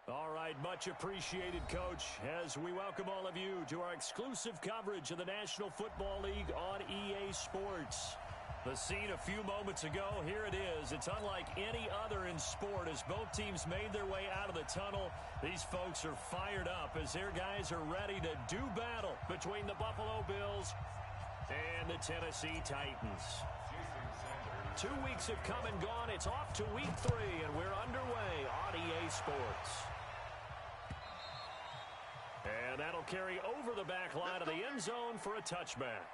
All right, much appreciated, Coach, as we welcome all of you to our exclusive coverage of the National Football League on EA Sports. The scene a few moments ago, here it is. It's unlike any other in sport as both teams made their way out of the tunnel. These folks are fired up as their guys are ready to do battle between the Buffalo Bills and the Tennessee Titans. 2 weeks have come and gone. It's off to week 3, and we're underway on EA Sports. And that'll carry over the back line of the end zone for a touchback.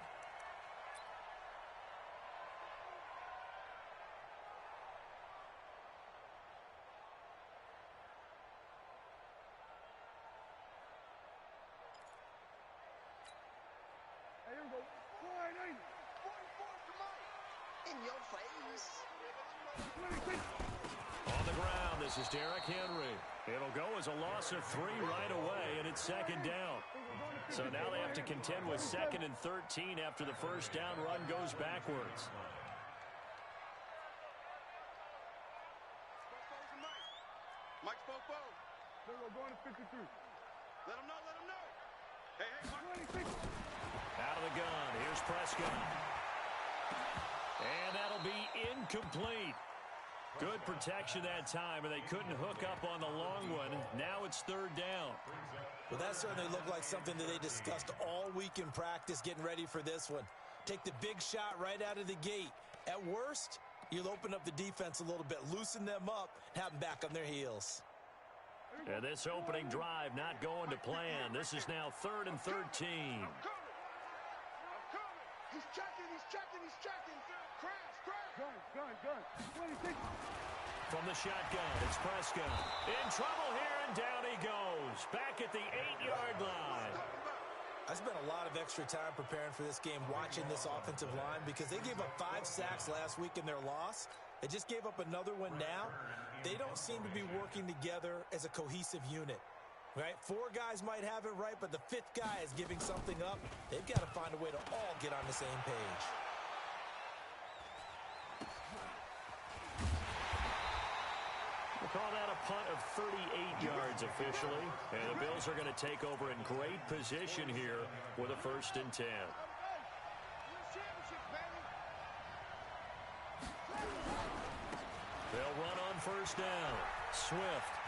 In your face. On the ground, this is Derrick Henry. It'll go as a loss of 3 right away, and it's second down. So now they have to contend with 2nd and 13 after the first down run goes backwards. Mike Spopo. They're going to 53. Let him know, let him know. Hey, Mike. Out of the gun, here's Prescott. And that'll be incomplete. Good protection that time, and they couldn't hook up on the long one. Now it's 3rd down. Well, that certainly looked like something that they discussed all week in practice, getting ready for this one. Take the big shot right out of the gate. At worst, you'll open up the defense a little bit, loosen them up, have them back on their heels. And this opening drive not going to plan. This is now 3rd and 13. He's checking, he's checking, he's checking. Crash, crash. Gun. 26. From the shotgun, it's Prescott. In trouble here, and down he goes. Back at the 8-yard line. I spent a lot of extra time preparing for this game, watching this offensive line, because they gave up 5 sacks last week in their loss. They just gave up another one now. They don't seem to be working together as a cohesive unit. Right? 4 guys might have it right, but the 5th guy is giving something up. They've got to find a way to all get on the same page. We'll call that a punt of 38 yards officially. And the Bills are going to take over in great position here with a 1st and 10. They'll run on 1st down. Swift.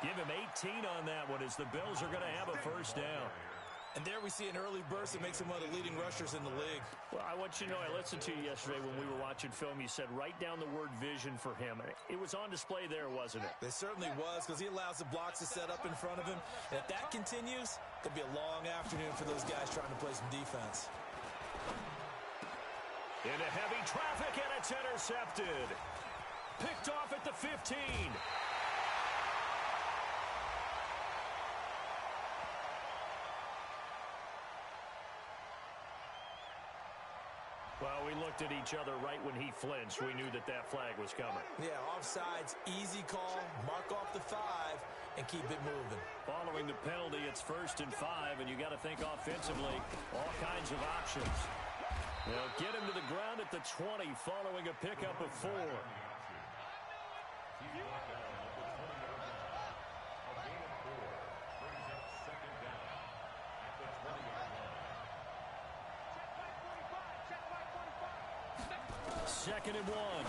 Give him 18 on that one as the Bills are going to have a 1st down. And there we see an early burst that makes him one of the leading rushers in the league. Well, I want you to know, I listened to you yesterday when we were watching film. You said write down the word vision for him. It was on display there, wasn't it? It certainly was, because he allows the blocks to set up in front of him. And if that continues, it could be a long afternoon for those guys trying to play some defense. Into heavy traffic, and it's intercepted. Picked off at the 15. Well, we looked at each other right when he flinched. We knew that that flag was coming. Yeah, offsides, easy call, mark off the 5, and keep it moving. Following the penalty, it's 1st and 5, and you got to think offensively, all kinds of options. They'll get him to the ground at the 20 following a pickup of 4. Second and 1. And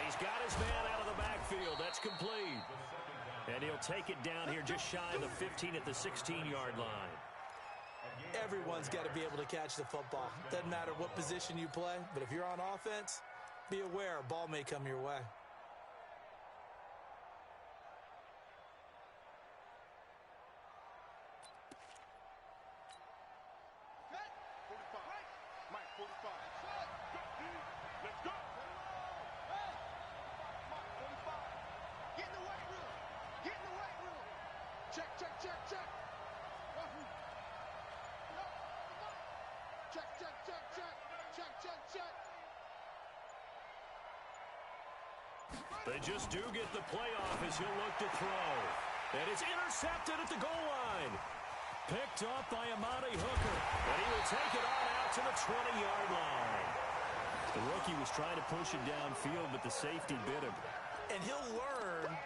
he's got his man out of the backfield. That's complete. And he'll take it down here just shy of the 15 at the 16-yard line. Everyone's got to be able to catch the football. Doesn't matter what position you play, but if you're on offense, be aware a ball may come your way. They just do get the playoff as he'll look to throw. And it's intercepted at the goal line. Picked up by Amani Hooker. And he will take it on out to the 20-yard line. The rookie was trying to push it downfield, but the safety bit him. And he'll learn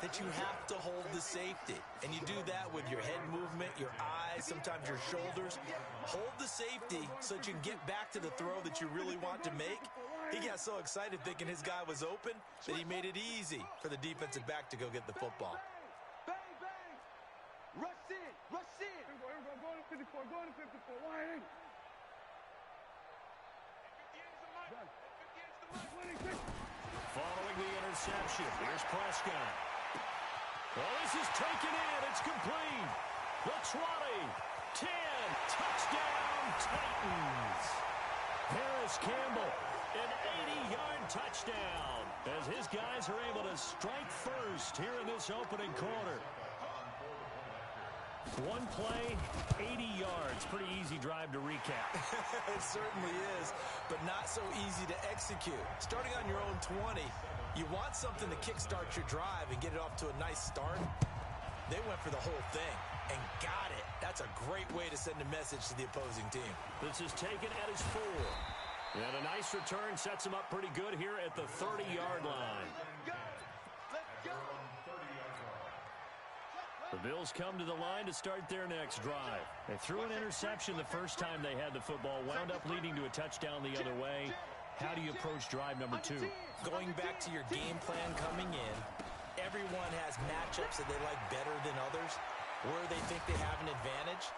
that you have to hold the safety. And you do that with your head movement, your eyes, sometimes your shoulders. Hold the safety so that you can get back to the throw that you really want to make. He got so excited thinking his guy was open that he made it easy for the defensive back to go get the football. Bang, bang. Rush in, rush in. Here we go, go to 54, go to 54. Line. Following the interception, here's Prescott. Well, this is taken in. It's complete. The 20, 10, touchdown, Titans. Paris Campbell, an 80-yard touchdown as his guys are able to strike first here in this opening quarter. One play, 80 yards. Pretty easy drive to recap. It certainly is, but not so easy to execute. Starting on your own 20, you want something to kickstart your drive and get it off to a nice start. They went for the whole thing and got it. That's a great way to send a message to the opposing team. This is taken at his 4. And a nice return sets him up pretty good here at the 30-yard line. The Bills come to the line to start their next drive. They threw an interception the first time they had the football, wound up leading to a touchdown the other way. How do you approach drive number 2? Going back to your game plan coming in, everyone has matchups that they like better than others, where they think they have an advantage.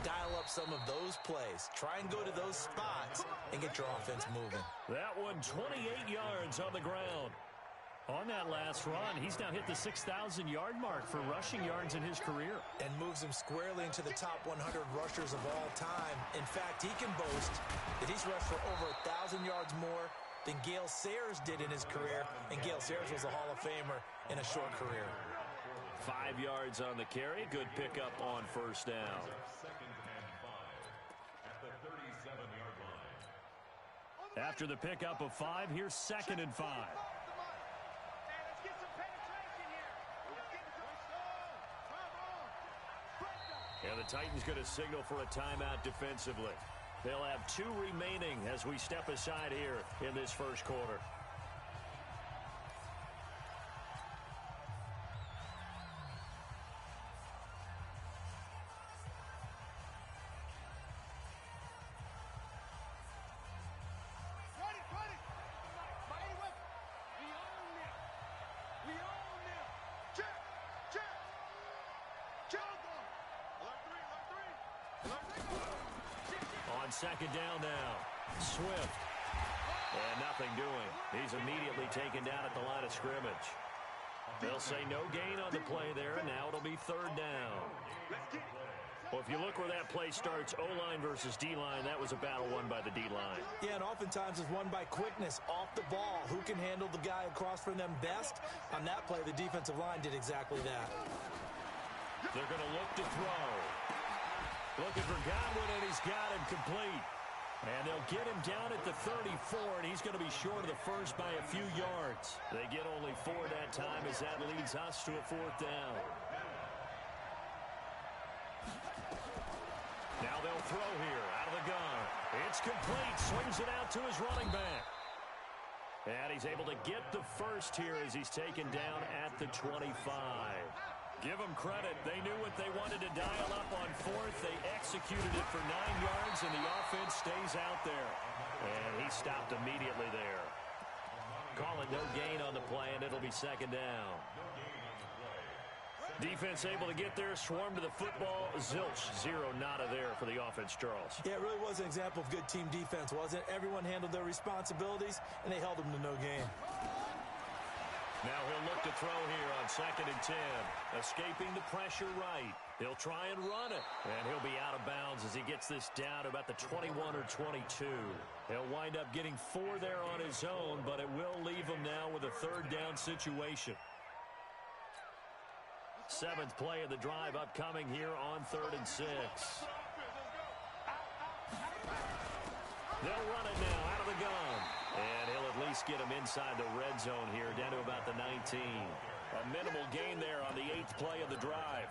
Dial up some of those plays. Try and go to those spots and get your offense moving. That one, 28 yards on the ground. On that last run, he's now hit the 6,000-yard mark for rushing yards in his career. And moves him squarely into the top 100 rushers of all time. In fact, he can boast that he's rushed for over 1,000 yards more than Gale Sayers did in his career. And Gale Sayers was a Hall of Famer in a short career. 5 yards on the carry. Good pickup on first down. After the pickup of 5, here's 2nd and 5. And the Titans going to signal for a timeout defensively. They'll have 2 remaining as we step aside here in this first quarter. Second down now. Swift. And nothing doing. He's immediately taken down at the line of scrimmage. They'll say no gain on the play there. Now it'll be 3rd down. Well, if you look where that play starts, O-line versus D-line, that was a battle won by the D-line. Yeah, and oftentimes it's won by quickness off the ball. Who can handle the guy across from them best? On that play, the defensive line did exactly that. They're going to look to throw. Looking for Godwin, and he's got him complete. And they'll get him down at the 34, and he's going to be short of the first by a few yards. They get only 4 that time as that leads us to a 4th down. Now they'll throw here out of the gun. It's complete. Swings it out to his running back. And he's able to get the first here as he's taken down at the 25. Give them credit. They knew what they wanted to dial up on 4th. They executed it for 9 yards, and the offense stays out there. And he stopped immediately there. Call it no gain on the play, and it'll be 2nd down. Defense able to get there, swarm to the football. Zilch, 0 nada there for the offense, Charles. Yeah, it really was an example of good team defense, wasn't it? Everyone handled their responsibilities, and they held them to no gain. Now he'll look to throw here on 2nd and 10. Escaping the pressure right. He'll try and run it. And he'll be out of bounds as he gets this down to about the 21 or 22. He'll wind up getting 4 there on his own, but it will leave him now with a 3rd down situation. 7th play of the drive upcoming here on 3rd and 6. They'll run it now out of the gun. And he'll at least get him inside the red zone here, down to about the 19. A minimal gain there on the 8th play of the drive.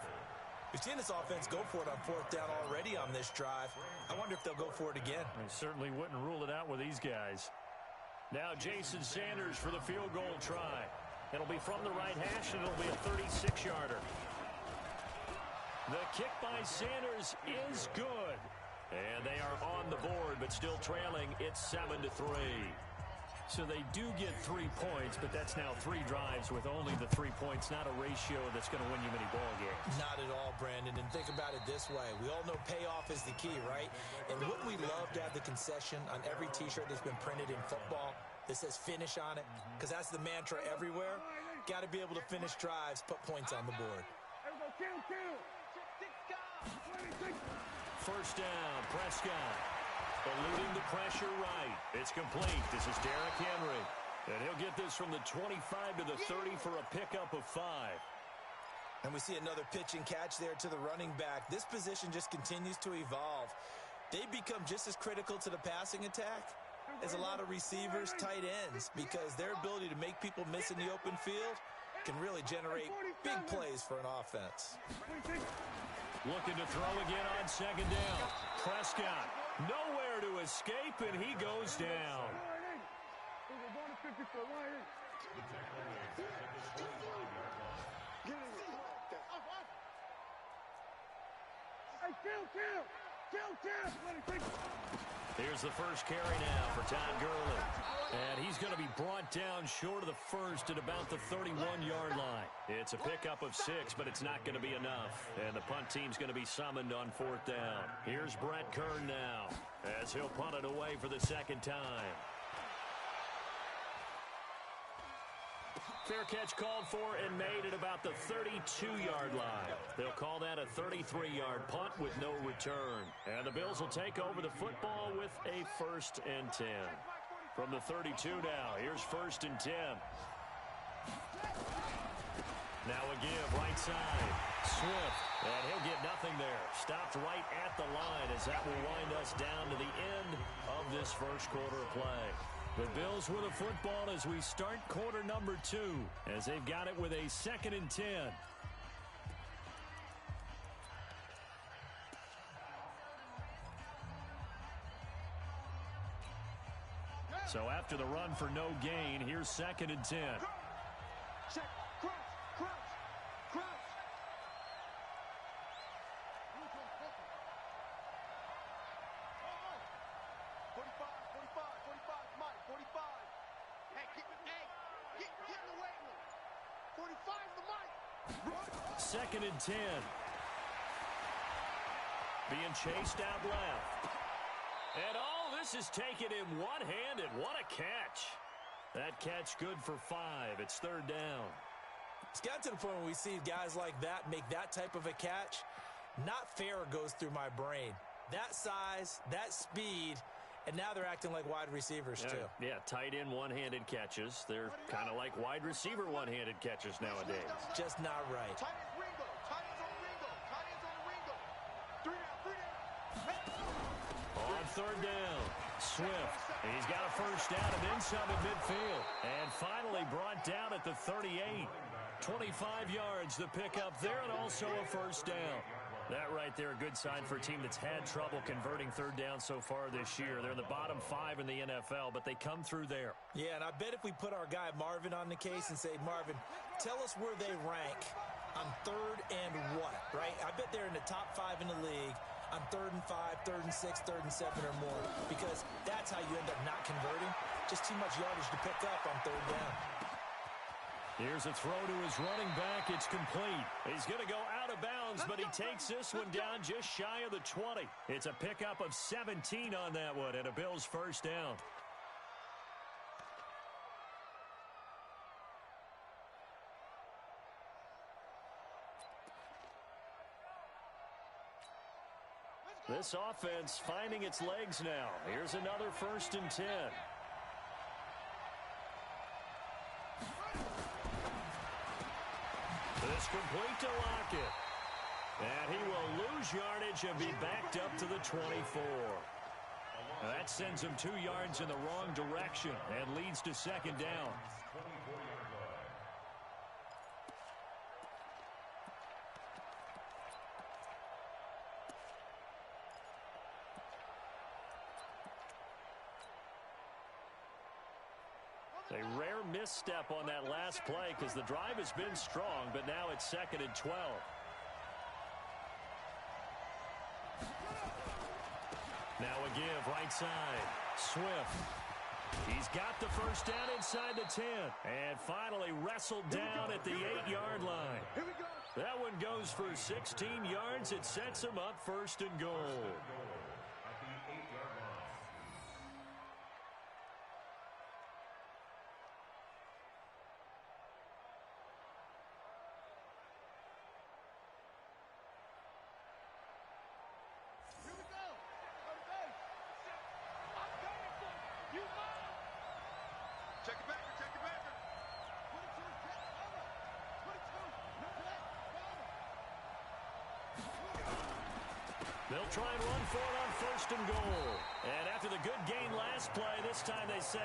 We've seen this offense go for it on 4th down already on this drive. I wonder if they'll go for it again. I certainly wouldn't rule it out with these guys. Now Jason Sanders for the field goal try. It'll be from the right hash, and it'll be a 36-yarder. The kick by Sanders is good. And they are on the board, but still trailing. It's 7-3. So they do get 3 points, but that's now 3 drives with only the 3 points, not a ratio that's going to win you many ball games. Not at all, Brandon. And think about it this way. We all know payoff is the key, right? And wouldn't we love to have the concession on every T-shirt that's been printed in football that says finish on it? Because that's the mantra everywhere. Got to be able to finish drives, put points on the board. First down, Prescott. Eluding the pressure right. It's complete. This is Derrick Henry. And he'll get this from the 25 to the 30 for a pickup of 5. And we see another pitch and catch there to the running back. This position just continues to evolve. They become just as critical to the passing attack as a lot of receivers, tight ends, because their ability to make people miss in the open field can really generate big plays for an offense. Looking to throw again on second down. Prescott, nowhere to escape, and he goes down. Here's the first carry now for Todd Gurley. And he's going to be brought down short of the first at about the 31-yard line. It's a pickup of 6, but it's not going to be enough. And the punt team's going to be summoned on 4th down. Here's Brett Kern now as he'll punt it away for the second time. Fair catch called for and made at about the 32-yard line. They'll call that a 33-yard punt with no return. And the Bills will take over the football with a 1st and 10. From the 32 now, here's 1st and 10. Now a give, right side. Swift, and he'll get nothing there. Stopped right at the line as that will wind us down to the end of this first quarter of play. The Bills with a football as we start quarter number 2, as they've got it with a 2nd and 10. So after the run for no gain, here's 2nd and 10. Check, crouch, crouch, crouch. 45, 45, Mike, 45. Hey, get in the way of him. 45 the Mike. 2nd and 10. Being chased out left. And all this is taken in one-handed. What a catch. That catch good for 5. It's 3rd down. It's got to the point where we see guys like that make that type of a catch. Not fair goes through my brain. That size, that speed, and now they're acting like wide receivers too. Yeah, tight end one-handed catches. They're kind of like wide receiver one-handed catches nowadays. Just not right. Tight ends Ringo. Tight ends on Ringo. Tight ends on Ringo. 3 down. On 3rd down, Swift. He's got a first down and then some at midfield. And finally brought down at the 38. 25 yards the pickup there and also a first down. That right there, a good sign for a team that's had trouble converting 3rd down so far this year. They're in the bottom 5 in the NFL, but they come through there. Yeah, and I bet if we put our guy Marvin on the case and say, Marvin, tell us where they rank on 3rd and what, right? I bet they're in the top 5 in the league on 3rd and 5, 3rd and 6, 3rd and 7 or more, because that's how you end up not converting. Just too much yardage to pick up on 3rd down. Here's a throw to his running back. It's complete. He's going to go out of bounds, but he takes this one down just shy of the 20. It's a pickup of 17 on that one and a Bills first down. This offense finding its legs now. Here's another 1st and 10. This complete to Lockett. And he will lose yardage and be backed up to the 24. That sends him 2 yards in the wrong direction and leads to 2nd down. A rare misstep on that last play because the drive has been strong, but now it's 2nd and 12. Now a give right side. Swift. He's got the first down inside the 10. And finally wrestled down at the 8-yard line. Here we go. That one goes for 16 yards. It sets him up 1st and goal. Check it back, check it back. 22, over. 22, no play, They'll try and run for it on 1st and goal. And after the good gain last play, this time they say,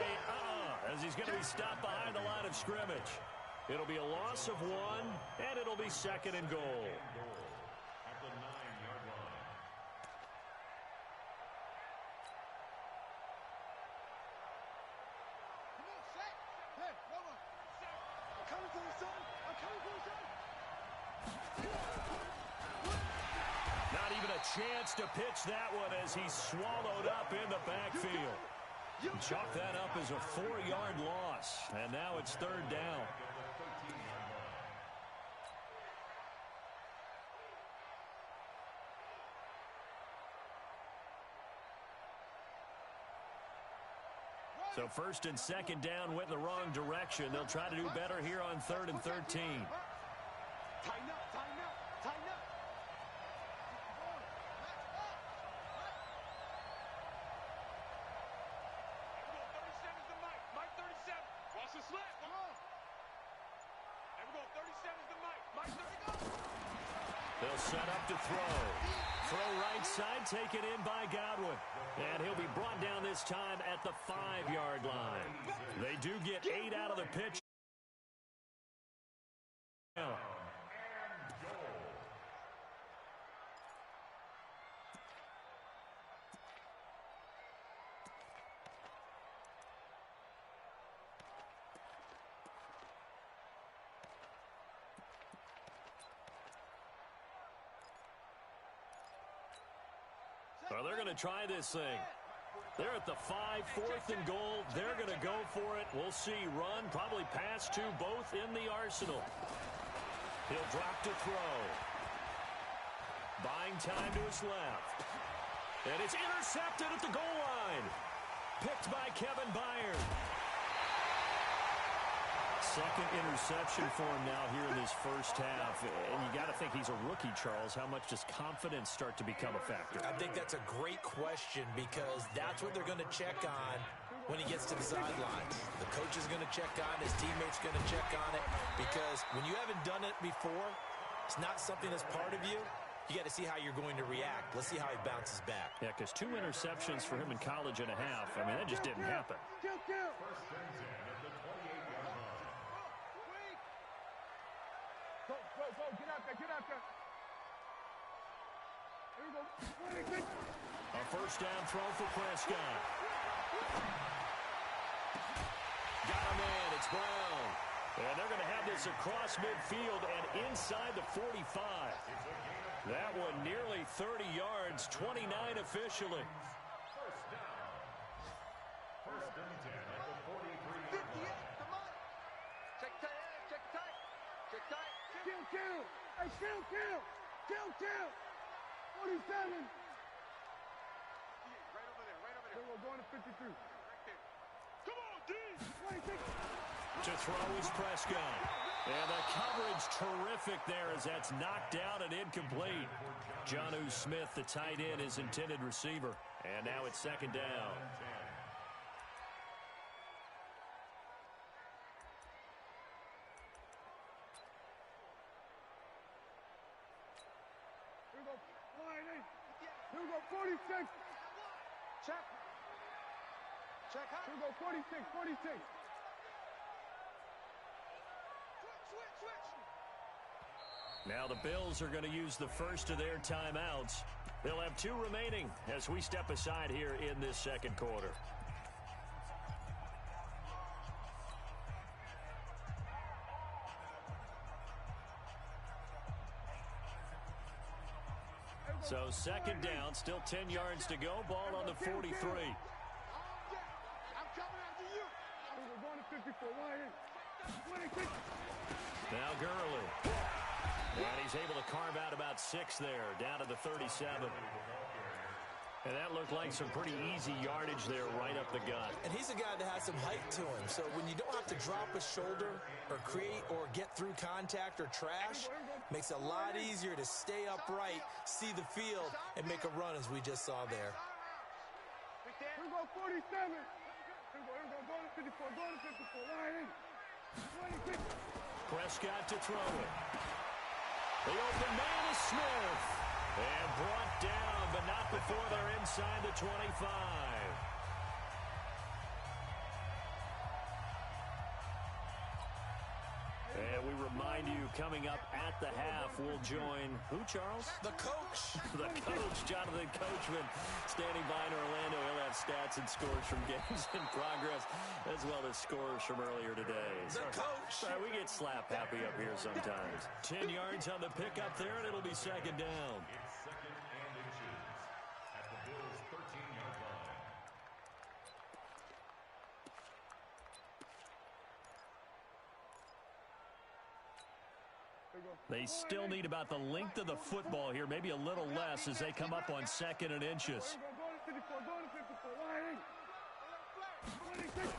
as he's going to be stopped behind the line of scrimmage. It'll be a loss of 1, and it'll be 2nd and goal. At the 9-yard line. Come on, set. Hey, Roma. I'm coming for you, son. I'm coming for you, son. Not even a chance to pitch that one as he's swallowed up in the backfield. Chalk that up as a 4-yard loss, and now it's 3rd down. So 1st and 2nd down went in the wrong direction. They'll try to do better here on 3rd and 13. Tighten up, tighten up, tighten up. They'll set up to throw. Throw right side, taken in by Godwin. And he'll be brought down this time at the 5-yard line. They do get 8 out of the pitch. Well, they're going to try this thing. They're at the 5, 4th and goal. They're going to go for it. We'll see. Run, probably pass to both in the arsenal. He'll drop to throw. Buying time to his left. And it's intercepted at the goal line. Picked by Kevin Byard. Second interception for him now here in this first half. And you got to think he's a rookie, Charles. How much does confidence start to become a factor? I think that's a great question because that's what they're going to check on when he gets to the sidelines. The coach is going to check on, his teammates going to check on it because when you haven't done it before, it's not something that's part of you. You got to see how you're going to react. Let's see how he bounces back. Yeah, because 2 interceptions for him in college and a half. I mean, that just didn't happen. Go, get out there, get out there. Here we go. A first down throw for Prescott. Got him in, it's Brown. And they're going to have this across midfield and inside the 45. That one nearly 30 yards, 29 officially. First and 10 at the 43-yard line. 58, come on. Check tight, check tight. Check tight. Kill. Hey, kill. 47. Right over there, right over there. We're going to 52. Right there. Come on, D. 26. To throw is Prescott. And the coverage terrific there as that's knocked down and incomplete. Jonnu Smith, the tight end, his intended receiver. And now it's 2nd down. Here we go. Here we go, 46. Check. Check high. Here we go, 46. Switch. Now the Bills are going to use the first of their timeouts. They'll have 2 remaining as we step aside here in this second quarter. So second down, still 10 yards to go. Ball on the 43. I'm coming after you. We're going to 54. Why? 26. Now Gurley. And he's able to carve out about 6 there, down to the 37. And that looked like some pretty easy yardage there right up the gut. And he's a guy that has some height to him. So when you don't have to drop a shoulder or create or get through contact or trash, makes it a lot easier to stay upright, see the field, and make a run as we just saw there. We're going 47. We're going to 54. Going to 54. Why? 26. Prescott to throw it. The open man is Smith. And brought down, but not before they're inside the 25. And we remind you, coming up at the half, we'll join who, Charles? The coach. The coach, Jonathan Coachman, standing by in Orlando. He'll have stats and scores from games in progress, as well as scores from earlier today. The coach. Sorry, we get slap happy up here sometimes. 10 yards on the pickup there, and it'll be second down. It's second and inches at the Bills' 13-yard line. They still need about the length of the football here, maybe a little less as they come up on second and inches. Going to 54. Going to 54. Why? 26.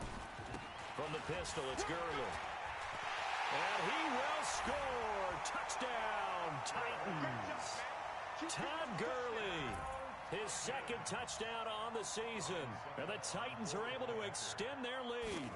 From the pistol, it's Gurley. And he will score. Touchdown, Titans. Todd Gurley, his second touchdown on the season. And the Titans are able to extend their lead.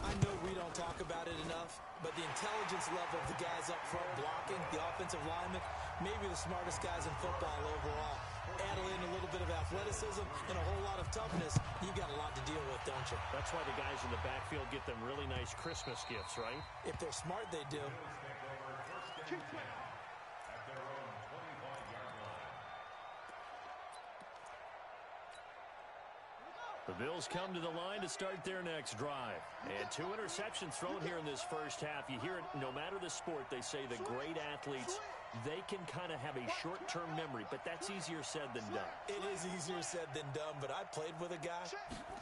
I know we don't talk about it enough, but the intelligence level of the guys up front blocking, the offensive linemen, maybe the smartest guys in football overall. Add in a little bit of athleticism and a whole lot of toughness, you got a lot to deal with, don't you? That's why the guys in the backfield get them really nice Christmas gifts, right? If they're smart, they do. At their own 25-yard line. The Bills come to the line to start their next drive. And 2 interceptions thrown here in this first half. You hear it, no matter the sport, they say the great athletes, they can kind of have a short-term memory, but that's easier said than done. It is easier said than done, but I played with a guy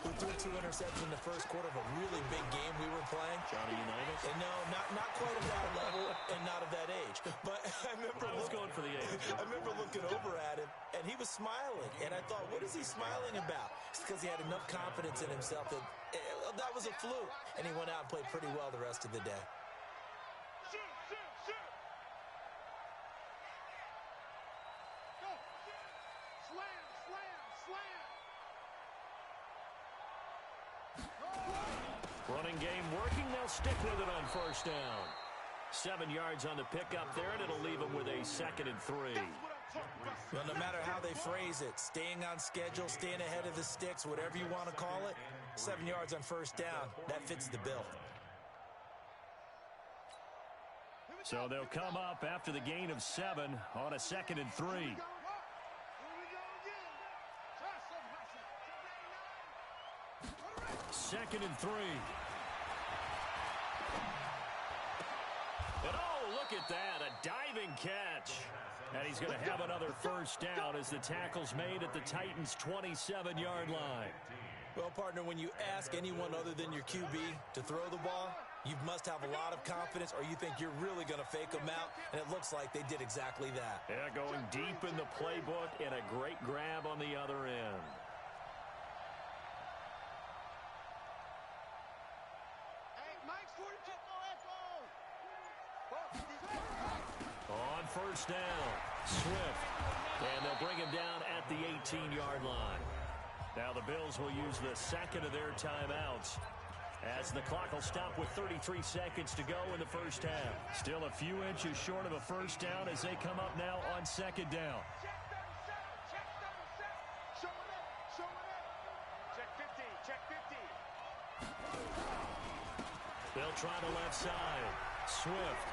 who threw 2 interceptions in the first quarter of a really big game we were playing. Johnny Unitas? And no, not quite at that level and not of that age. But I was going for the age. I remember looking over at him, and he was smiling. And I thought, what is he smiling about? It's because he had enough confidence in himself that that was a fluke. And he went out and played pretty well the rest of the day. Running game working. They'll stick with it on first down. 7 yards on the pickup there, and it'll leave them with a 2nd and 3. Well, no matter how they phrase it, staying on schedule, staying ahead of the sticks, whatever you want to call it, 7 yards on first down, that fits the bill. So they'll come up after the gain of 7 on a 2nd and 3. Second and 3. And oh, look at that, a diving catch. And he's going to have another first down as the tackle's made at the Titans' 27-yard line. Well, partner, when you ask anyone other than your QB to throw the ball, you must have a lot of confidence or you think you're really going to fake them out, and it looks like they did exactly that. Yeah, going deep in the playbook and a great grab on the other end. On first down, Swift. And they'll bring him down at the 18-yard line. Now the Bills will use the second of their timeouts as the clock will stop with 33 seconds to go in the first half. Still a few inches short of a first down as they come up now on second down. They'll try the left side. Swift.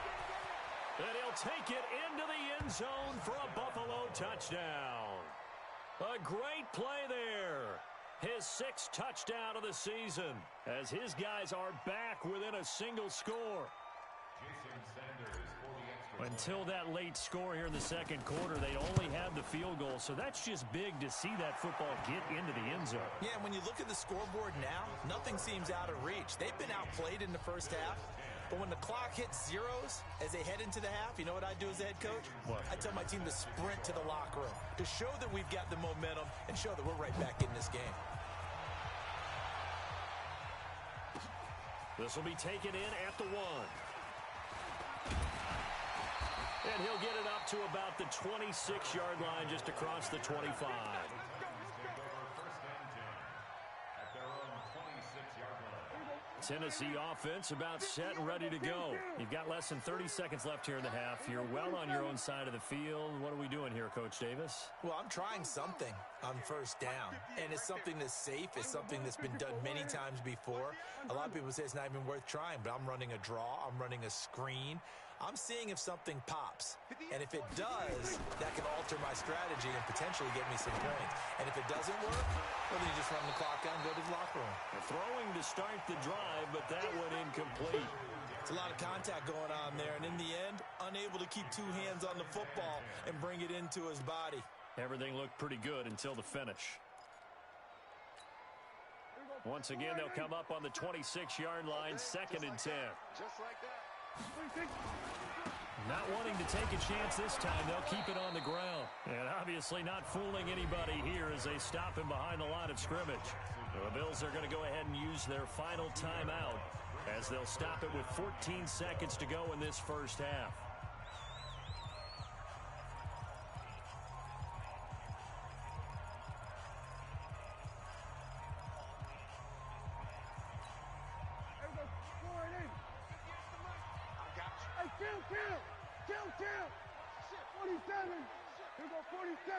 And he'll take it into the end zone for a Buffalo touchdown. A great play there. His 6th touchdown of the season as his guys are back within a single score. Jason Sanders for the extra Until that late score here in the second quarter, they only had the field goal, so that's just big to see that football get into the end zone. Yeah, and when you look at the scoreboard now, nothing seems out of reach. They've been outplayed in the first half, but when the clock hits zeros as they head into the half, you know what I do as a head coach? What? I tell my team to sprint to the locker room to show that we've got the momentum and show that we're right back in this game. This will be taken in at the 1. And he'll get it up to about the 26-yard line, just across the 25. Take over first and 10 at their own 26-yard line. Tennessee offense about set and ready to go. You've got less than 30 seconds left here in the half. You're well on your own side of the field. What are we doing here, Coach Davis? Well, I'm trying something on first down, and it's something that's safe. It's something that's been done many times before. A lot of people say it's not even worth trying, but I'm running a draw. I'm running a screen. I'm seeing if something pops, and if it does, that can alter my strategy and potentially get me some points. And if it doesn't work, well, then you just run the clock out and go to the locker room. Throwing to start the drive, but that one incomplete. It's a lot of contact going on there, and in the end, unable to keep two hands on the football and bring it into his body. Everything looked pretty good until the finish. Once again, they'll come up on the 26-yard line, 2nd and 10. Just like that. Not wanting to take a chance this time, they'll keep it on the ground. And obviously not fooling anybody here as they stop him behind the line of scrimmage. The Bills are going to go ahead and use their final timeout as they'll stop it with 14 seconds to go in this first half. Kill. 47. Here go 46.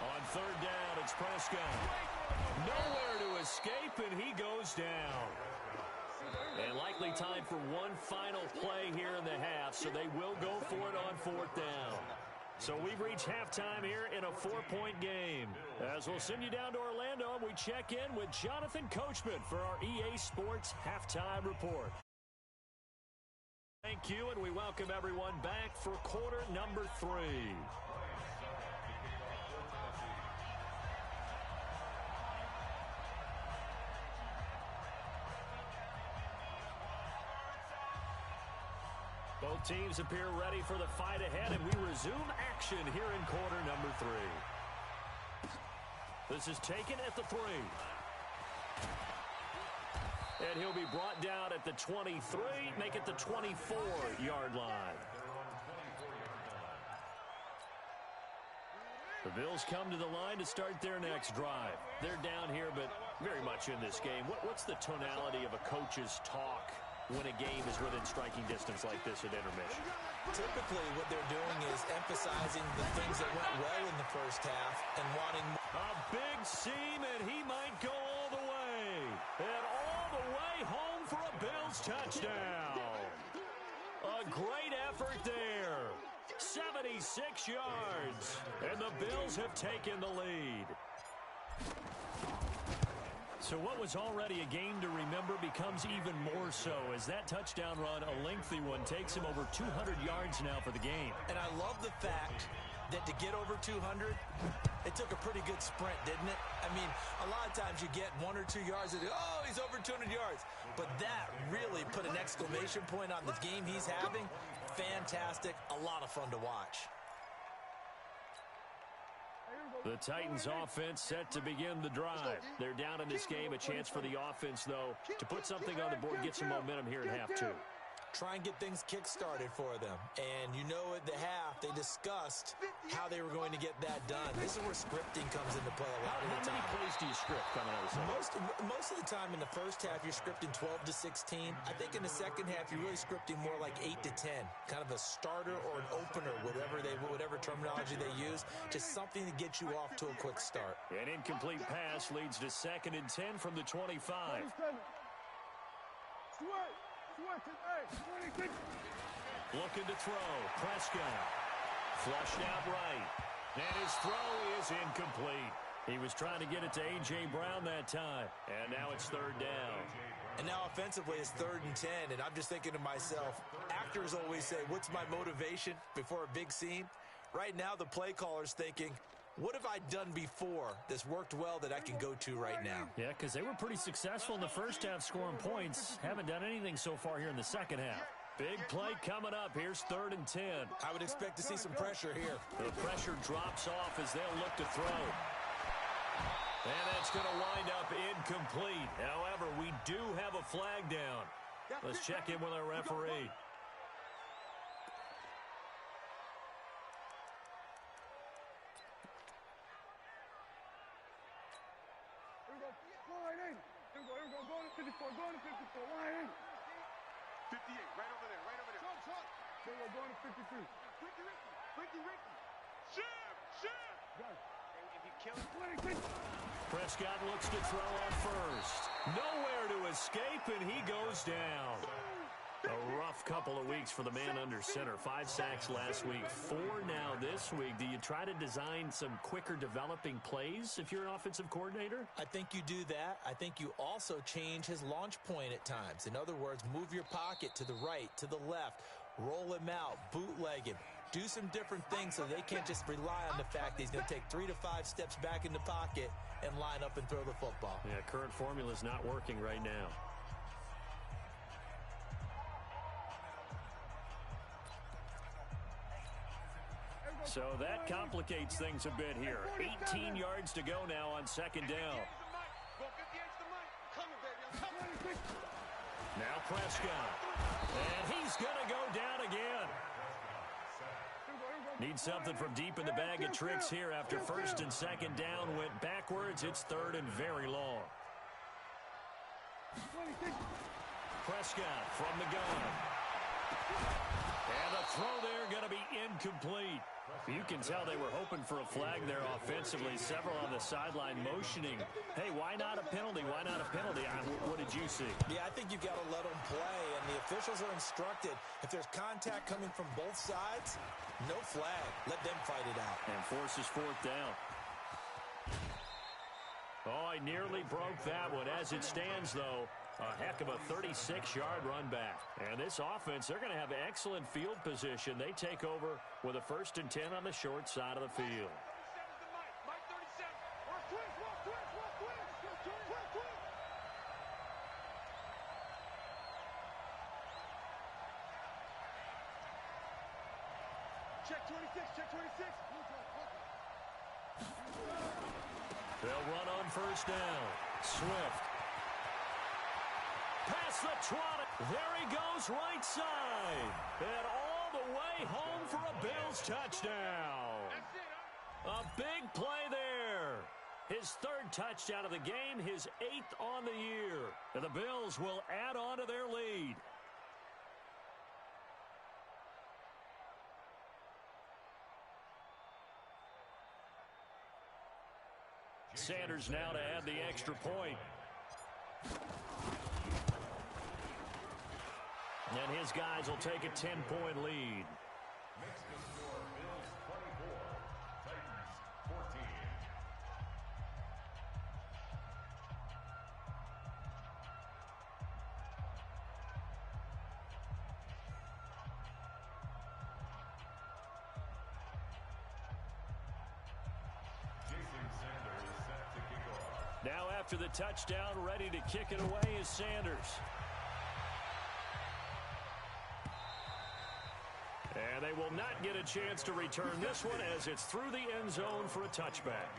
On third down, it's Prescott. Nowhere to escape, and he goes down. And likely time for one final play here in the half, so they will go for it on 4th down. So we've reached halftime here in a 4-point game. As we'll send you down to Orlando, we check in with Jonathan Coachman for our EA Sports Halftime Report. Thank you, and we welcome everyone back for quarter number 3. Both teams appear ready for the fight ahead, and we resume action here in quarter number 3. This is taken at the 3. And he'll be brought down at the 23, make it the 24-yard line. The Bills come to the line to start their next drive. They're down here, but very much in this game. What's the tonality of a coach's talk when a game is within striking distance like this at intermission? Typically, what they're doing is emphasizing the things that went well in the first half and wanting more. A big seam, and he might go all the way. And all the way home for a Bills touchdown. A great effort there. 76 yards. And the Bills have taken the lead. So what was already a game to remember becomes even more so as that touchdown run, a lengthy one, takes him over 200 yards now for the game. And I love the fact that to get over 200, it took a pretty good sprint, didn't it? I mean, a lot of times you get 1 or 2 yards and, oh, he's over 200 yards. But that really put an exclamation point on the game he's having. Fantastic. A lot of fun to watch. The Titans offense set to begin the drive. They're down in this game. A chance for the offense, though, to put something on the board, get some momentum here in half 2. Try and get things kick-started for them. And you know at the half, they discussed how they were going to get that done. This is where scripting comes into play a lot of the time. How many plays do you script coming out of the second? Most of the time in the first half, you're scripting 12 to 16. I think in the second half, you're really scripting more like 8 to 10. Kind of a starter or an opener, whatever terminology they use. Just something to get you off to a quick start. An incomplete pass leads to 2nd and 10 from the 25. Looking to throw. Prescott. Flushed out right. And his throw is incomplete. He was trying to get it to A.J. Brown that time. And now it's third down. And now offensively it's 3rd and 10, and I'm just thinking to myself, actors always say, what's my motivation before a big scene? Right now the play caller's thinking, what have I done before that's worked well that I can go to right now? Yeah, because they were pretty successful in the first half scoring points. Haven't done anything so far here in the second half. Big play coming up. Here's 3rd and 10. I would expect to see some pressure here. The pressure drops off as they'll look to throw. And that's going to wind up incomplete. However, we do have a flag down. Let's check in with our referee. Line in. Here we go. Go to 54. Go to 54. Line in. 58, right over there, right over there. Truck. Here we go. Go to 53. Ricky. Ship. Got it. If you kill him. Prescott looks to throw on first. Nowhere to escape, and he goes down. A rough couple of weeks for the man under center. 5 sacks last week, 4 now this week. Do you try to design some quicker developing plays if you're an offensive coordinator? I think you do that. I think you also change his launch point at times. In other words, move your pocket to the right, to the left, roll him out, bootleg him. Do some different things so they can't just rely on the fact that he's going to take 3 to 5 steps back in the pocket and line up and throw the football. Yeah, current formula is not working right now. So that complicates things a bit here. 18 yards to go now on 2nd down. Now Prescott. And he's going to go down again. Need something from deep in the bag of tricks here after 1st and 2nd down went backwards. It's 3rd and very long. Prescott from the gun. And the throw there going to be incomplete. You can tell they were hoping for a flag there offensively. Several on the sideline motioning. Hey, why not a penalty? Why not a penalty? What did you see? Yeah, I think you've got to let them play, and the officials are instructed. If there's contact coming from both sides, no flag. Let them fight it out. And forces 4th down. Oh, he nearly broke that one. As it stands, though, a heck of a 36-yard run back. And this offense, they're going to have excellent field position. They take over with a 1st and 10 on the short side of the field. Check 26. They'll run on 1st down. Swift. Past the trot. There he goes right side. And all the way home for a Bills touchdown. A big play there. His 3rd touchdown of the game, his 8th on the year. And the Bills will add on to their lead. Sanders now to add the extra point. And his guys will take a 10-point lead. Makes the score Bills 24, Titans 14. Jason Sanders set to kick off. Now after the touchdown, ready to kick it away is Sanders. And they will not get a chance to return this one as it's through the end zone for a touchback.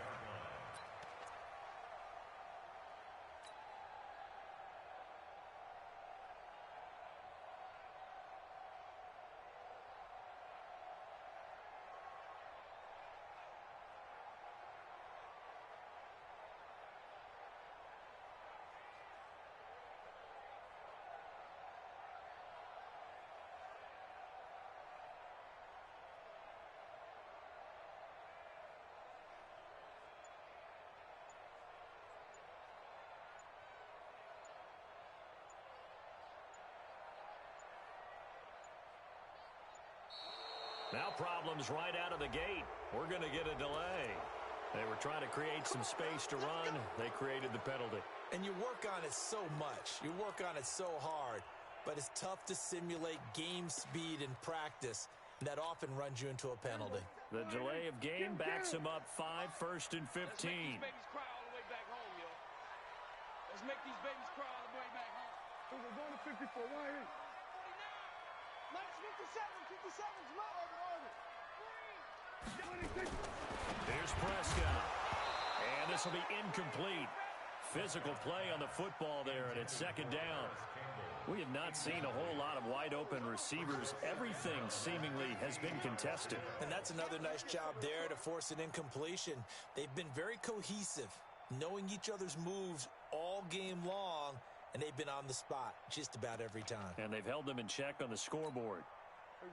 Now problems right out of the gate. We're going to get a delay. They were trying to create some space to run. They created the penalty. And you work on it so much. You work on it so hard. But it's tough to simulate game speed in practice. That often runs you into a penalty. The delay of game backs him up 5, 1st and 15. Let's make these babies cry all the way back home, yo. Let's make these babies cry all the way back home. We're going to 54. Why ain't? 49. Let's 57. 57's my order. 26. Here's Prescott. And this will be incomplete. Physical play on the football there, and it's 2nd down. We have not seen a whole lot of wide-open receivers. Everything seemingly has been contested. And that's another nice job there to force an incompletion. They've been very cohesive, knowing each other's moves all game long, and they've been on the spot just about every time. And they've held them in check on the scoreboard.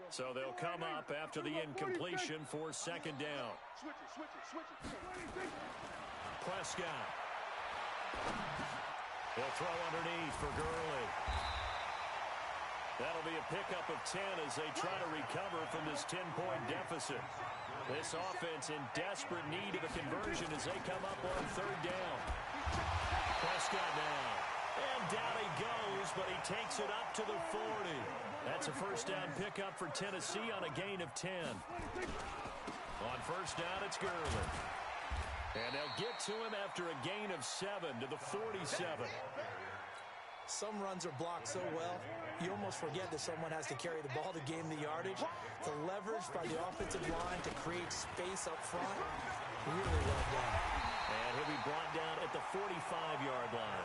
So they'll come up after the incompletion for 2nd down. Switch it. Prescott. He'll throw underneath for Gurley. That'll be a pickup of 10 as they try to recover from this 10-point deficit. This offense in desperate need of a conversion as they come up on 3rd down. Prescott now. And down he goes, but he takes it up to the 40. That's a 1st down pickup for Tennessee on a gain of 10. On 1st down, it's Gurley. And they'll get to him after a gain of 7 to the 47. Some runs are blocked so well, you almost forget that someone has to carry the ball to gain the yardage. The leverage by the offensive line to create space up front, really well done. And he'll be brought down at the 45-yard line.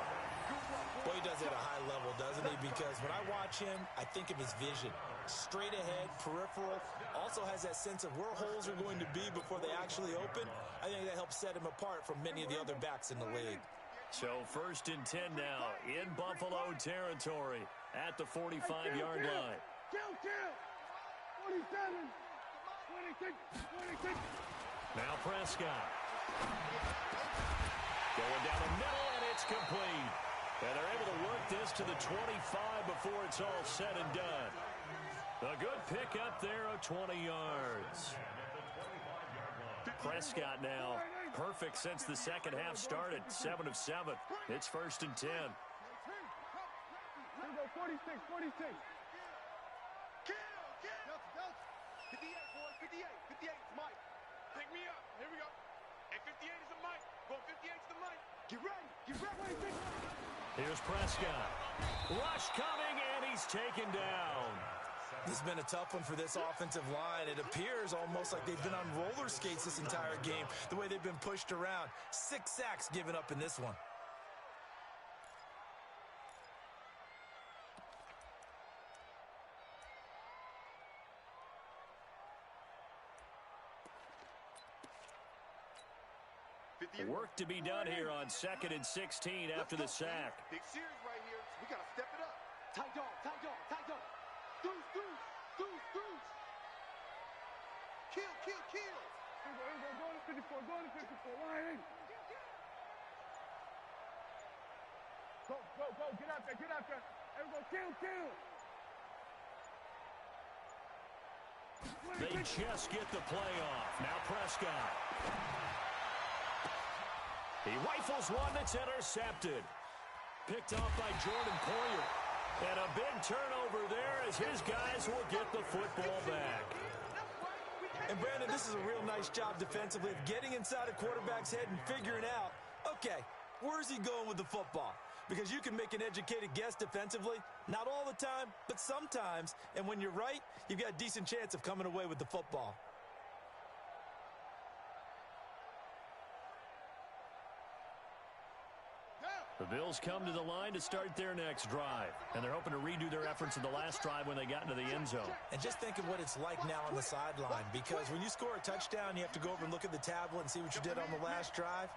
Boy, he does it at a high level, doesn't he? Because when I watch him, I think of his vision. Straight ahead, peripheral, also has that sense of where holes are going to be before they actually open. I think that helps set him apart from many of the other backs in the league. So 1st and 10 now in Buffalo territory at the 45-yard line. Kill. 47. 26. Now Prescott. Going down the middle, and it's complete. And they're able to work this to the 25 before it's all said and done. A good pickup there of 20 yards. Prescott now perfect since the 2nd half started. 7 of 7. It's 1st and 10. Here we go, 46. Kill. 58, boys. 58 is Mike. Pick me up. Here we go. And 58 is the Mike. Go 58 is the Mike. Get ready. Here's Prescott. Rush coming, and he's taken down. This has been a tough one for this offensive line. It appears almost like they've been on roller skates this entire game, the way they've been pushed around. 6 sacks given up in this one. Work to be done here on 2nd and 16 after the sack. Big series right here. We got to step it up. Tight dog. Deuce. Kill. Here we go. Go to 54. Why ain't? Go. Get out there. Here we go. Kill. They just get the play off. Now Prescott. He rifles one that's intercepted. Picked off by Jordan Poyer. And a big turnover there as his guys will get the football back. And Brandon, this is a real nice job defensively of getting inside a quarterback's head and figuring out, okay, where's he going with the football? Because you can make an educated guess defensively, not all the time, but sometimes. And when you're right, you've got a decent chance of coming away with the football. The Bills come to the line to start their next drive. And they're hoping to redo their efforts in the last drive when they got into the end zone. And just think of what it's like now on the sideline, because when you score a touchdown, you have to go over and look at the tablet and see what you did on the last drive.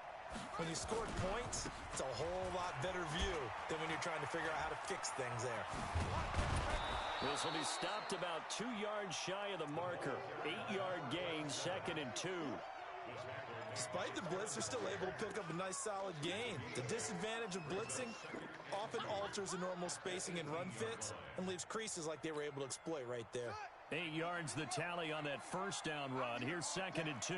When you scored points, it's a whole lot better view than when you're trying to figure out how to fix things there. This will be stopped about 2 yards shy of the marker. 8-yard gain, 2nd and 2. Despite the blitz, they're still able to pick up a nice solid gain. The disadvantage of blitzing often alters the normal spacing and run fits and leaves creases like they were able to exploit right there. 8 yards the tally on that 1st down run. Here's 2nd and 2.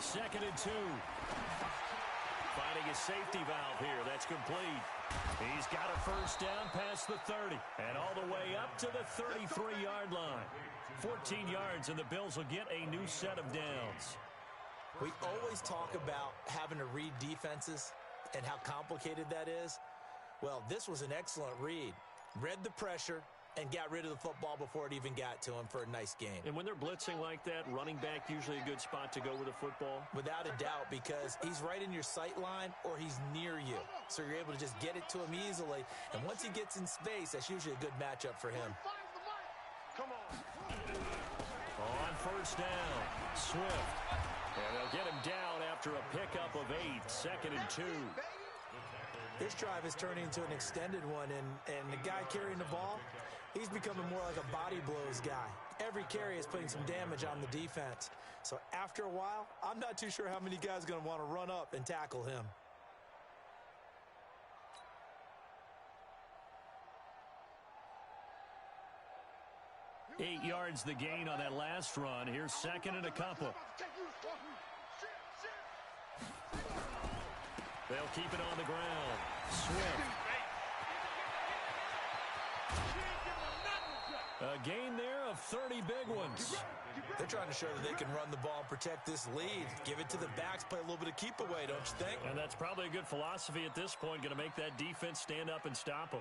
Second and 2. Finding a safety valve here. That's complete. He's got a first down past the 30 and all the way up to the 33-yard line. 14 yards, and the Bills will get a new set of downs. We always talk about having to read defenses and how complicated that is. Well, this was an excellent read. Read the pressure and got rid of the football before it even got to him for a nice game. And when they're blitzing like that, running back usually a good spot to go with the football? Without a doubt, because he's right in your sight line or he's near you. So you're able to just get it to him easily. And once he gets in space, that's usually a good matchup for him. Come on. On first down, Swift. And they'll get him down after a pickup of 8, second and 2. This drive is turning into an extended one, and the guy carrying the ball, he's becoming more like a body blows guy. Every carry is putting some damage on the defense. So after a while, I'm not too sure how many guys are going to want to run up and tackle him. Eight yards the gain on that last run. Here's second and a couple. They'll keep it on the ground. Swift. A gain there of 30 big ones. They're trying to show that they can run the ball and protect this lead. Give it to the backs, play a little bit of keep away, don't you think? And that's probably a good philosophy at this point. Going to make that defense stand up and stop them.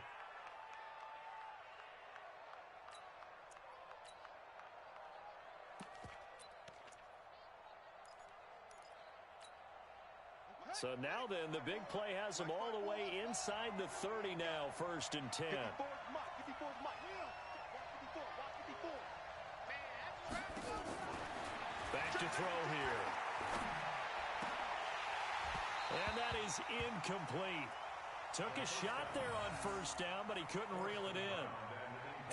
So now then, the big play has them all the way inside the 30 now, first and 10. Back to throw here. And that is incomplete. Took a shot there on first down, but he couldn't reel it in.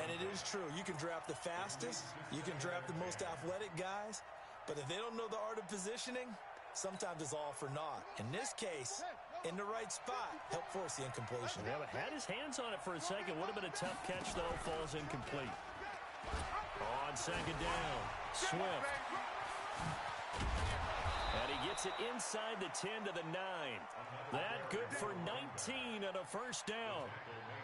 And it is true. You can draft the fastest. You can draft the most athletic guys. But if they don't know the art of positioning, sometimes it's all for naught. In this case, in the right spot, helped force the incompletion. Yeah, but had his hands on it for a second. Would have been a tough catch, though. Falls incomplete. On second down, Swift. And he gets it inside the 10 to the 9. That good for 19 and a first down.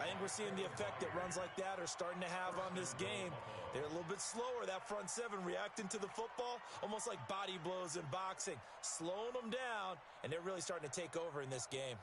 I think we're seeing the effect that runs like that are starting to have on this game. They're a little bit slower, that front seven, reacting to the football, almost like body blows in boxing, slowing them down, and they're really starting to take over in this game.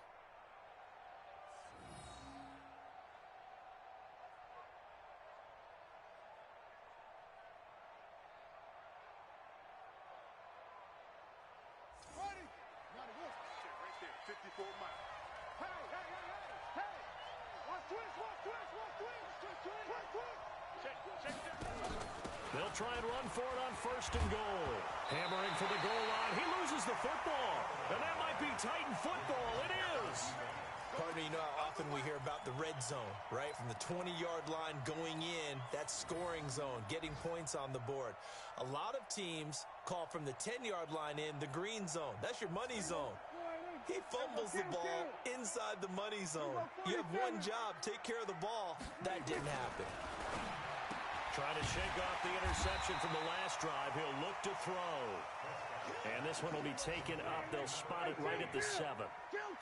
They'll try and run for it on first and goal. Hammering for the goal line. He loses the football. And that might be Titan football. It is. Partner, you know how often we hear about the red zone, right? From the 20-yard line going in, that's scoring zone, getting points on the board. A lot of teams call from the 10-yard line in the green zone. That's your money zone. He fumbles the ball inside the money zone. You have one job, take care of the ball. That didn't happen. Trying to shake off the interception from the last drive. He'll look to throw. And this one will be taken up. They'll spot it right at the 7.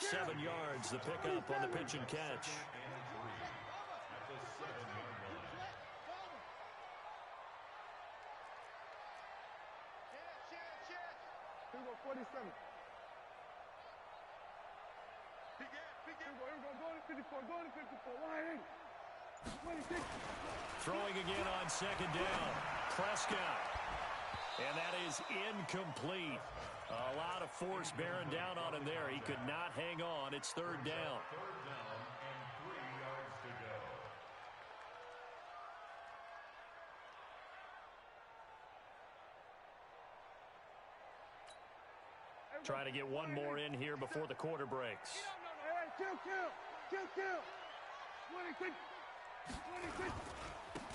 7 yards, the pickup on the pitch and catch. Here we go, 47. Go to 54, go to 54. Why ain't? 26. Throwing again on second down. Prescott. And that is incomplete. A lot of force bearing down on him there. He could not hang on. It's third down. Third down and 3 yards to go. Trying to get one more in here before the quarter breaks. Kill. 26.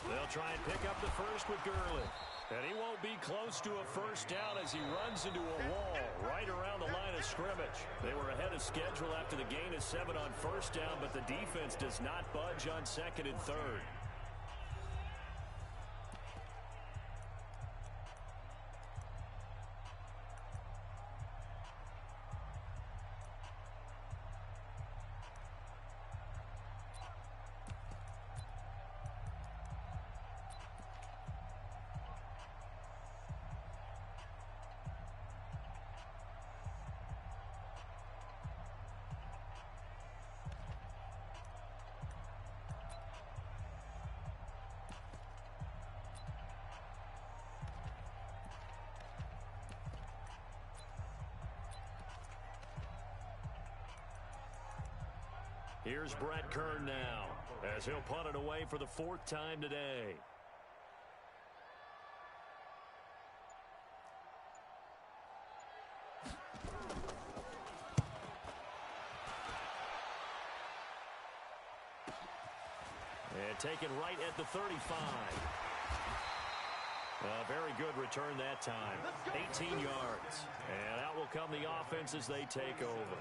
They'll try and pick up the first with Gurley. And he won't be close to a first down as he runs into a wall right around the line of scrimmage. They were ahead of schedule after the gain of 7 on first down, but the defense does not budge on second and third. Here's Brett Kern now, as he'll punt it away for the 4th time today. And taken right at the 35. A very good return that time. 18 yards. And out will come the offense as they take over.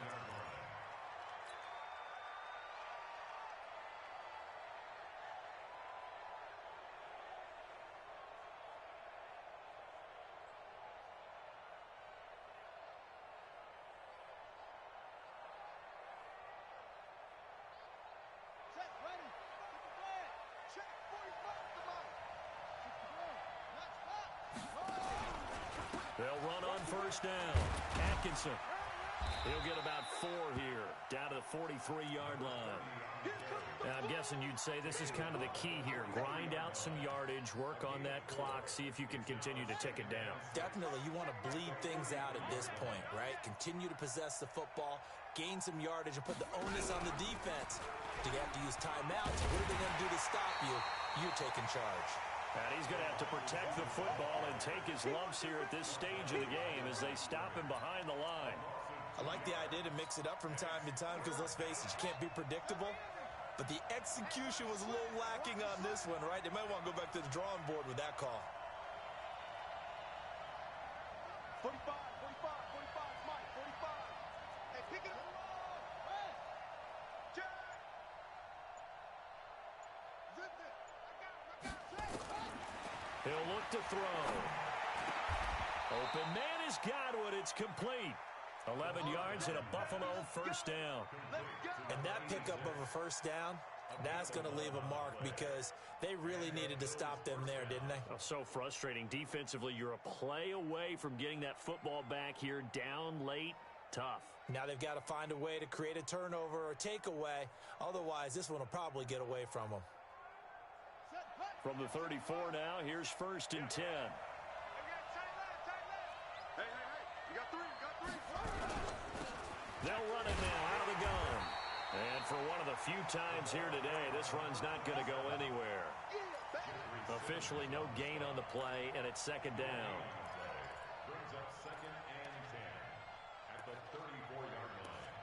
They'll run on first down. Atkinson. He'll get about 4 here, down to the 43-yard line. Now, I'm guessing you'd say this is kind of the key here. Grind out some yardage, work on that clock, see if you can continue to tick it down. Definitely. You want to bleed things out at this point, right? Continue to possess the football, gain some yardage, and put the onus on the defense. Do you have to use timeouts? What are they going to do to stop you? You're taking charge. And he's going to have to protect the football and take his lumps here at this stage of the game as they stop him behind the line. I like the idea to mix it up from time to time because, let's face it, you can't be predictable. But the execution was a little lacking on this one, right? They might want to go back to the drawing board with that call. 45, 45, 45, Mike, 45. Hey, pick it up. Hey, Jack. Zip it. I got it. He'll look to throw. Open man is Godwin. It's complete. 11 yards and a Buffalo first down. And that pickup of a first down, that's going to leave a mark because they really needed to stop them there, didn't they? Oh, so frustrating. Defensively, you're a play away from getting that football back here. Down late, tough. Now they've got to find a way to create a turnover or takeaway. Otherwise, this one will probably get away from them. From the 34 now, here's 1st and 10. Hey, you got 3, They'll run it now out of the gun. And for one of the few times here today, this run's not going to go anywhere. Officially no gain on the play, and it's 2nd down. Brings up 2nd and 10 at the 34-yard line.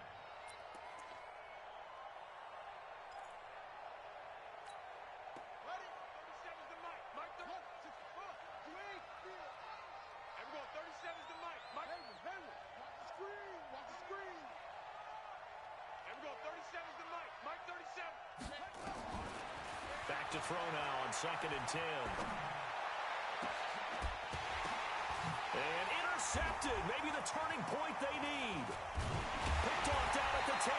Ready? 37's the Mike. Mike 30. And we're going 37's the Mike. Mike. Watch the screen. And we're going 37's the Mike. Mike 37. Back to throw now on 2nd and 10. And intercepted. Maybe the turning point they need. Picked off down at the 10.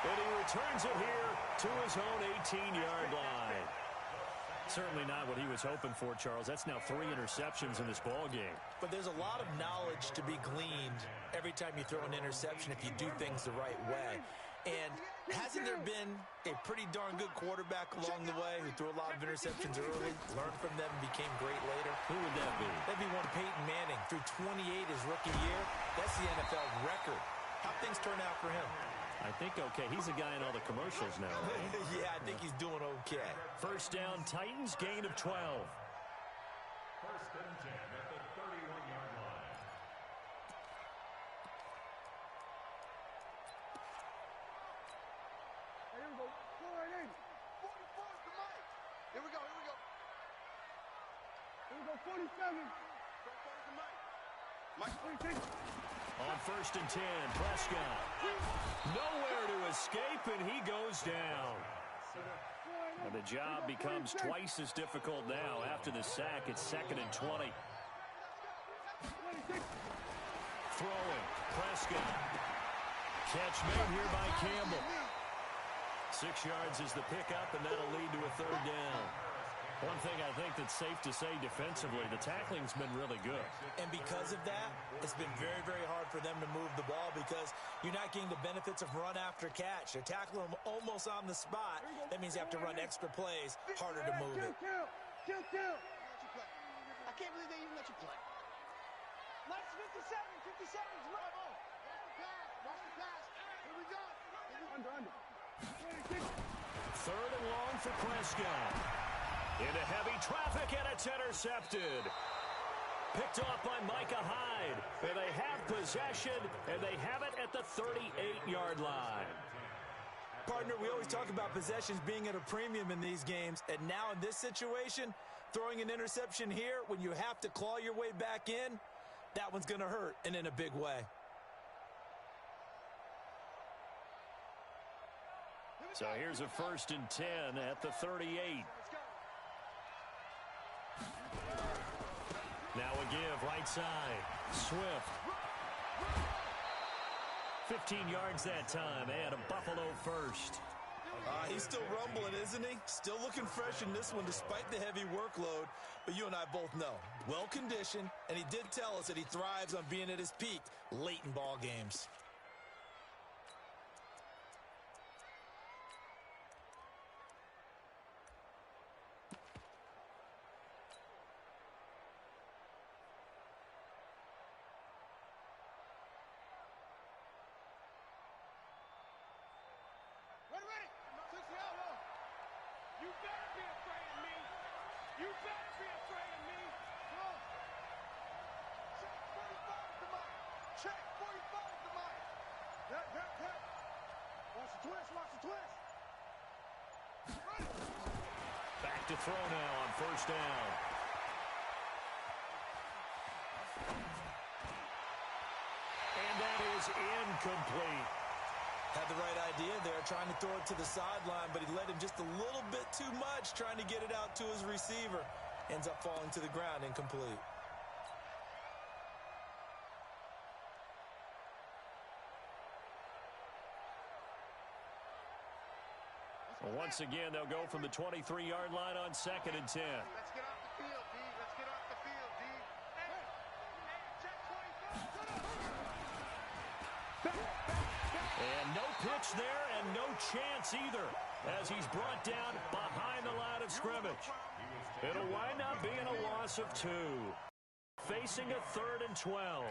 And he returns it here to his own 18-yard line. Certainly not what he was hoping for, Charles. That's now 3 interceptions in this ball game. But there's a lot of knowledge to be gleaned every time you throw an interception if you do things the right way. And hasn't there been a pretty darn good quarterback along the way who threw a lot of interceptions early, learned from them, and became great later? Who would that be? That'd be one Peyton Manning. Threw 28 his rookie year. That's the NFL record. How'd things turn out for him? I think okay. He's a guy in all the commercials now, right? Yeah, I think he's doing okay. First down, Titans, gain of 12. 1st and 10 at the 31-yard line. Here we go. 44 to Mike. Here we go. Here we go 47. 44 to Mike. Mike 46. On 1st and 10, Prescott. Nowhere to escape, and he goes down. And the job becomes twice as difficult now. After the sack, it's 2nd and 20. Throwing, Prescott. Catch made here by Campbell. 6 yards is the pickup, and that'll lead to a 3rd down. One thing I think that's safe to say defensively, the tackling's been really good. And because of that, it's been very, very hard for them to move the ball because you're not getting the benefits of run after catch. They're tackling them almost on the spot. That means you have to run extra plays, harder to move it. Kill. I can't believe they even let you play. Mike's 57. Watch the pass. Here we go. Under. Third and long for Prescott. Into heavy traffic, and it's intercepted. Picked off by Micah Hyde. And they have possession, and they have it at the 38-yard line. Partner, we always talk about possessions being at a premium in these games, and now in this situation, throwing an interception here when you have to claw your way back in, that one's going to hurt, and in a big way. So here's a 1st and 10 at the 38. Now a give right side. Swift. 15 yards that time, and a Buffalo first. He's still rumbling, isn't he? Still looking fresh in this one despite the heavy workload. But you and I both know, well-conditioned, and he did tell us that he thrives on being at his peak late in ball games. Back to throw now on 1st down. And that is incomplete. Had the right idea there, trying to throw it to the sideline, but he led him just a little bit too much, trying to get it out to his receiver. Ends up falling to the ground, incomplete. Well, once again, they'll go from the 23-yard line on 2nd and 10. Let's get off the field, D. Let's get off the field, D. Hey, check 25. And no pitch there and no chance either as he's brought down behind the line of scrimmage. It'll wind up being a loss of 2. Facing a 3rd and 12.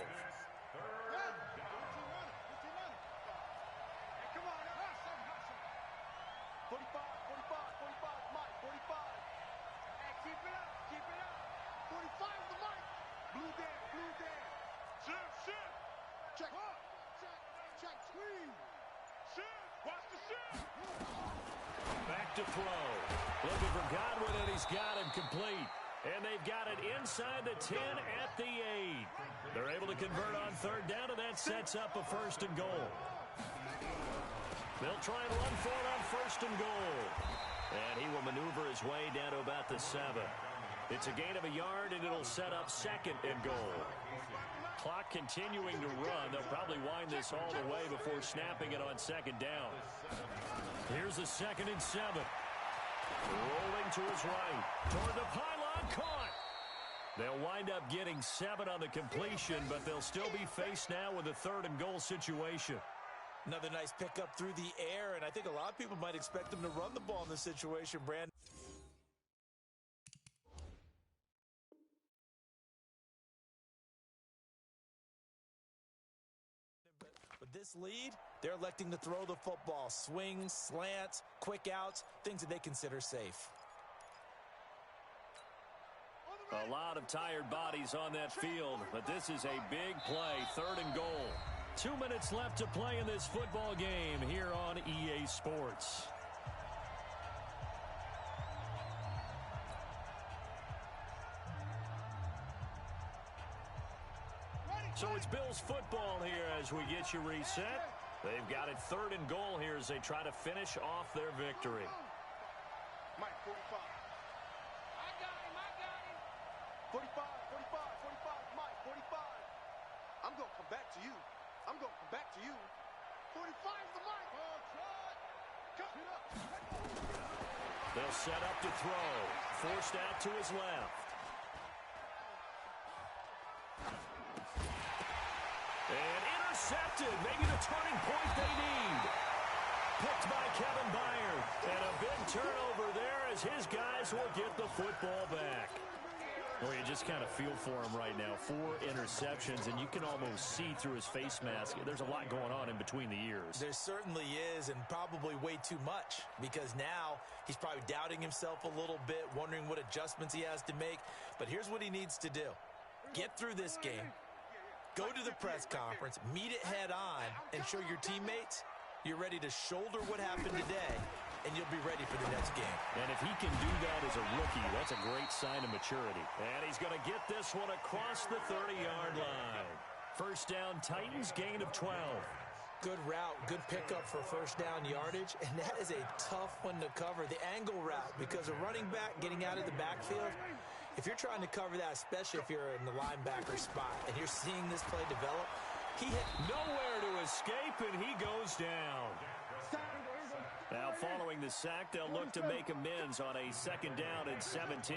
Back to throw. Looking for Godwin, and he's got him complete. And they've got it inside the 10 at the 8. They're able to convert on 3rd down, and that sets up a 1st and goal. They'll try and run for it on 1st and goal. And he will maneuver his way down to about the 7. It's a gain of a yard, and it'll set up 2nd and goal. Clock continuing to run. They'll probably wind this all the way before snapping it on 2nd down. Here's a 2nd and 7. Rolling to his right. Toward the pylon. Caught. They'll wind up getting 7 on the completion, but they'll still be faced now with a 3rd and goal situation. Another nice pickup through the air, and I think a lot of people might expect him to run the ball in this situation, Brandon. With this lead, they're electing to throw the football. Swings, slants, quick outs, things that they consider safe. A lot of tired bodies on that field, but this is a big play, 3rd and goal. 2 minutes left to play in this football game here on EA Sports. So it's Bills football here as we get you reset. They've got it 3rd and goal here as they try to finish off their victory. Mike, 45. I got him. 45, 45, Mike, 45. I'm going to come back to you. 45's the Mike. They'll set up to throw. Forced out to his left. And intercepted. Maybe the turning point they need. Picked by Kevin Byard. And a big turnover there as his guys will get the football back. Well, you just kind of feel for him right now. 4 interceptions, and you can almost see through his face mask. There's a lot going on in between the ears. There certainly is, and probably way too much, because now he's probably doubting himself a little bit, wondering what adjustments he has to make. But here's what he needs to do. Get through this game, go to the press conference, meet it head on, and show your teammates you're ready to shoulder what happened today, and you'll be ready for the next game. And if he can do that as a rookie, that's a great sign of maturity. And he's going to get this one across the 30-yard line. First down, Titans, gain of 12. Good route, good pickup for first down yardage, and that is a tough one to cover, the angle route, because a running back getting out of the backfield, if you're trying to cover that, especially if you're in the linebacker spot, and you're seeing this play develop, he hit nowhere to escape, and he goes down. Now, following the sack, they'll look to make amends on a second down and 17.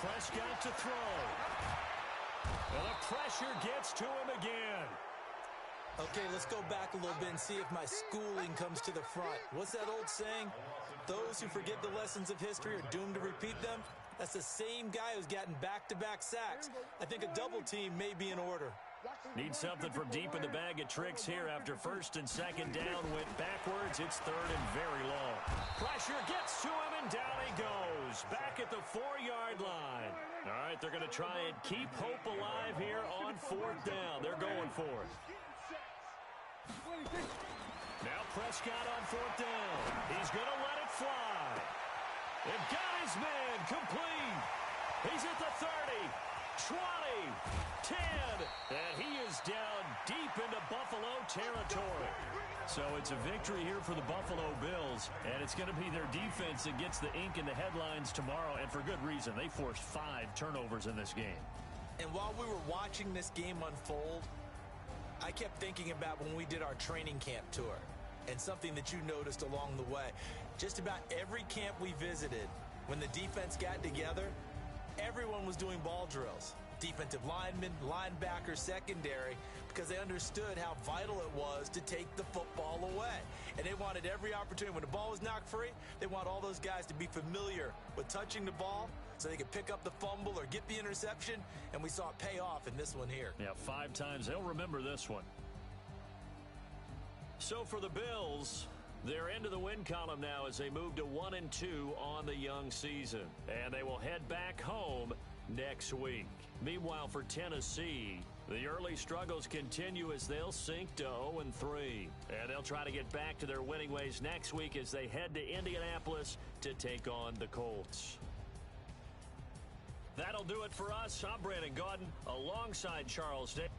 Prescott to throw. And the pressure gets to him again. Okay, let's go back a little bit and see if my schooling comes to the front. What's that old saying? Those who forget the lessons of history are doomed to repeat them. That's the same guy who's gotten back-to-back sacks. I think a double team may be in order. Need something from deep in the bag of tricks here after first and second down went backwards. It's third and very long. Pressure gets to him, and down he goes. Back at the 4-yard line. All right, they're going to try and keep hope alive here on fourth down. They're going for it. Now Prescott on fourth down. He's going to let it fly. And got his man complete. He's at the 30, 20, 10, and he is down deep into Buffalo territory. So it's a victory here for the Buffalo Bills, and it's going to be their defense that gets the ink in the headlines tomorrow, and for good reason. They forced 5 turnovers in this game. And while we were watching this game unfold, I kept thinking about when we did our training camp tour, and something that you noticed along the way. Just about every camp we visited, when the defense got together, everyone was doing ball drills. Defensive linemen, linebackers, secondary, because they understood how vital it was to take the football away. And they wanted every opportunity. When the ball was knocked free, they want all those guys to be familiar with touching the ball so they could pick up the fumble or get the interception, and we saw it pay off in this one here. Yeah, 5 times. They'll remember this one. So for the Bills, they're into the win column now as they move to 1-2 on the young season. And they will head back home next week. Meanwhile, for Tennessee, the early struggles continue as they'll sink to 0-3. And they'll try to get back to their winning ways next week as they head to Indianapolis to take on the Colts. That'll do it for us. I'm Brandon Gaudin alongside Charles Day.